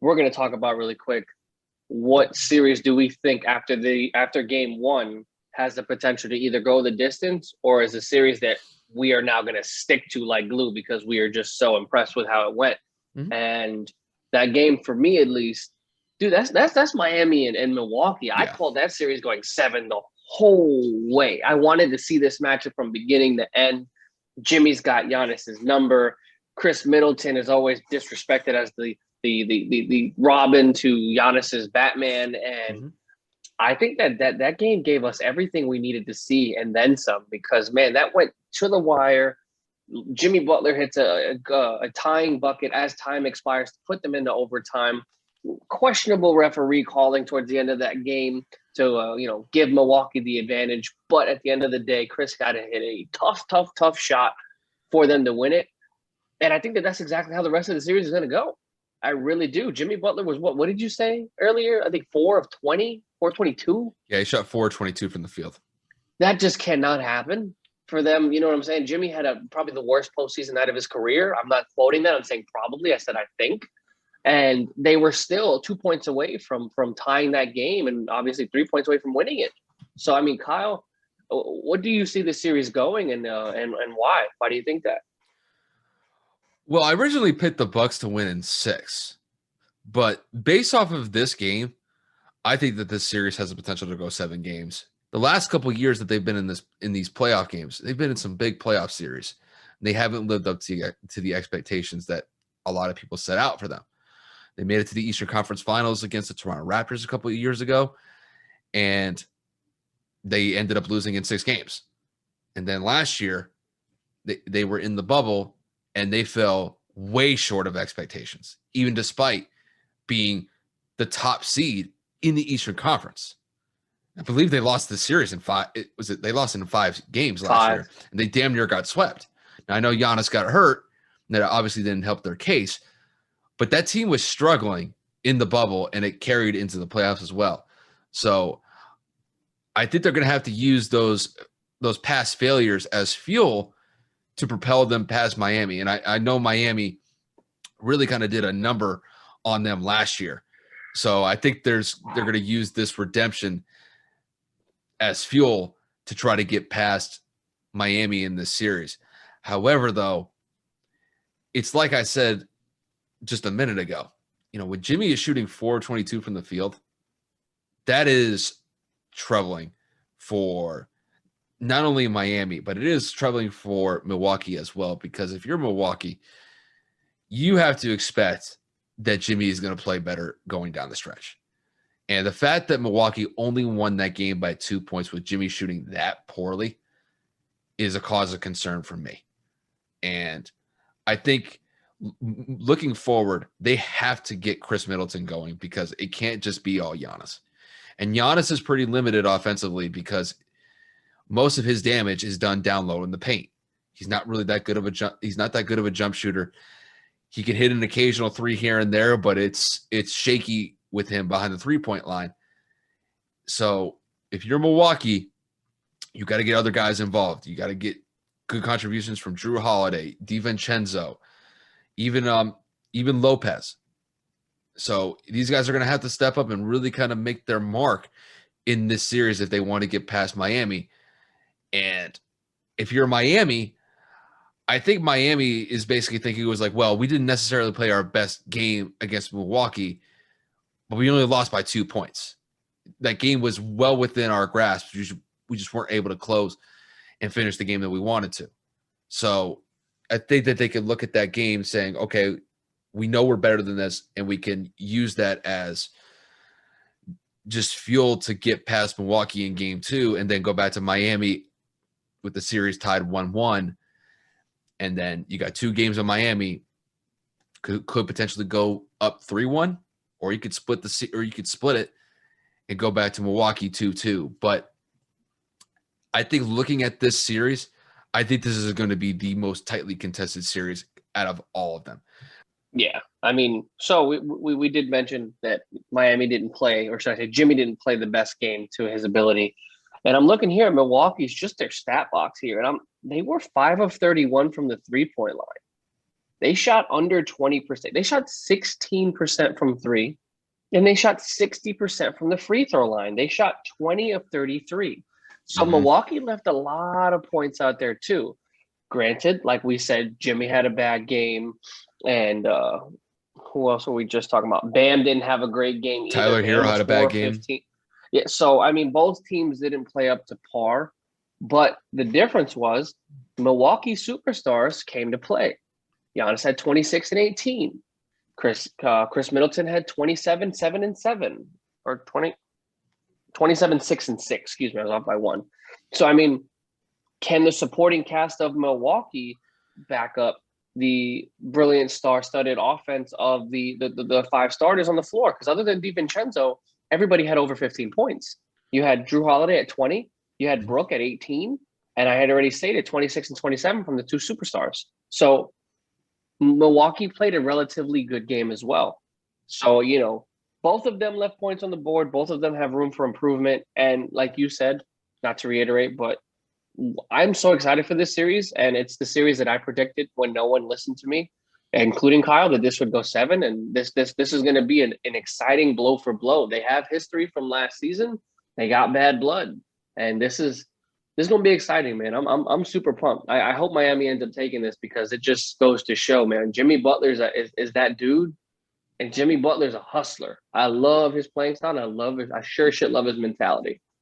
we're going to talk about really quick. What series do we think after game one has the potential to either go the distance, or is a series that we are now going to stick to like glue because we are just so impressed with how it went? Mhm. And that game, for me at least, dude, that's Miami and Milwaukee. I Yeah. called that series going 7 the whole way. I wanted to see this matchup from beginning to end. Jimmy's got Giannis's number. Chris Middleton is always disrespected as the Robin to Giannis's Batman, and Mhm. I think that game gave us everything we needed to see and then some. Because man, that went to the wire. Jimmy Butler hits a tying bucket as time expires to put them into overtime. Questionable referee calling towards the end of that game to give Milwaukee the advantage, but at the end of the day, Chris got to hit a tough shot for them to win it. And I think that's exactly how the rest of the series is going to go. I really do. Jimmy Butler was what? What did you say earlier? I think 4 of 20, 422. Yeah, he shot 422 from the field. That just cannot happen for them. You know what I'm saying? Jimmy had probably the worst postseason night of his career. I'm not quoting that. I'm saying probably. I said I think. And they were still 2 points away from tying that game, and obviously 3 points away from winning it. So I mean, Kyle, what do you see the series going, and why? Why do you think that? Well, I originally picked the Bucks to win in 6, but based off of this game, I think that this series has the potential to go 7 games. The last couple of years that they've been in these playoff games, they've been in some big playoff series. And they haven't lived up to the expectations that a lot of people set out for them. They made it to the Eastern Conference Finals against the Toronto Raptors a couple of years ago, and they ended up losing in 6 games. And then last year, they were in the bubble, and they fell way short of expectations, even despite being the top seed in the Eastern Conference. I believe they lost the series in 5. They lost in 5 games last year, and they damn near got swept. Now I know Giannis got hurt, and that obviously didn't help their case, but that team was struggling in the bubble, and it carried into the playoffs as well. So I think they're going to have to use those past failures as fuel to propel them past Miami. And I know Miami really kind of did a number on them last year. So I think they're going to use this redemption as fuel to try to get past Miami in this series. However, though, it's like I said just a minute ago, when Jimmy is shooting 422 from the field, that is troubling for not only Miami, but it is troubling for Milwaukee as well, because if you're Milwaukee, you have to expect that Jimmy is going to play better going down the stretch. And the fact that Milwaukee only won that game by 2 points with Jimmy shooting that poorly is a cause of concern for me. And I think looking forward, they have to get Chris Middleton going, because it can't just be all Giannis. And Giannis is pretty limited offensively because most of his damage is done down low in the paint. He's not really that good of a jump shooter. He can hit an occasional 3 here and there, but it's shaky with him behind the 3-point line. So if you're Milwaukee, you got to get other guys involved. You got to get good contributions from Drew Holiday, DiVincenzo, even Lopez. So these guys are going to have to step up and really kind of make their mark in this series if they want to get past Miami. And if you're Miami, I think Miami is basically thinking it was like, well, we didn't necessarily play our best game against Milwaukee, but we only lost by 2 points. That game was well within our grasp. We just weren't able to close and finish the game that we wanted to. So I think that they could look at that game saying, okay, we know we're better than this, and we can use that as just fuel to get past Milwaukee in game 2 and then go back to Miami with the series tied 1-1. And then you got 2 games of Miami could potentially go up 3-1, or you could split it and go back to Milwaukee 2-2. But I think looking at this series, I think this is going to be the most tightly contested series out of all of them. Yeah, I mean, so we did mention that Miami didn't play, or should I say, Jimmy didn't play the best game to his ability. And I'm looking here, Milwaukee's just their stat box here, and they were 5 of 31 from the 3-point line. They shot under 20%. They shot 16% from three, and they shot 60% from the free throw line. They shot 20 of 33. So Mhm. Milwaukee left a lot of points out there too. Granted, like we said, Jimmy had a bad game, and who else were we just talking about? Bam didn't have a great game either. Tyler Hero Bam had was a 4 bad of game. 15. Yeah, so I mean, both teams didn't play up to par, but the difference was Milwaukee superstars came to play. Giannis had 26 and 18. Chris Middleton had 27, 7 and 7, or 27, 6 and 6. Excuse me, I was off by one. So I mean, can the supporting cast of Milwaukee back up the brilliant star-studded offense of the five starters on the floor? Because other than DiVincenzo, everybody had over 15 points. You had Drew Holiday at 20, you had Brooke at 18, and I had already stated 26 and 27 from the two superstars. So Milwaukee played a relatively good game as well. So, both of them left points on the board. Both of them have room for improvement. And like you said, not to reiterate, but I'm so excited for this series, and it's the series that I predicted when no one listened to me, including Kyle, that this would go 7. And this is going to be an exciting blow for blow. They have history from last season. They got bad blood, and this is going to be exciting, man. I'm super pumped. I hope Miami ends up taking this because it just goes to show, man. Jimmy Butler is that dude, and Jimmy Butler's a hustler. I love his playing style. And I sure shit love his mentality.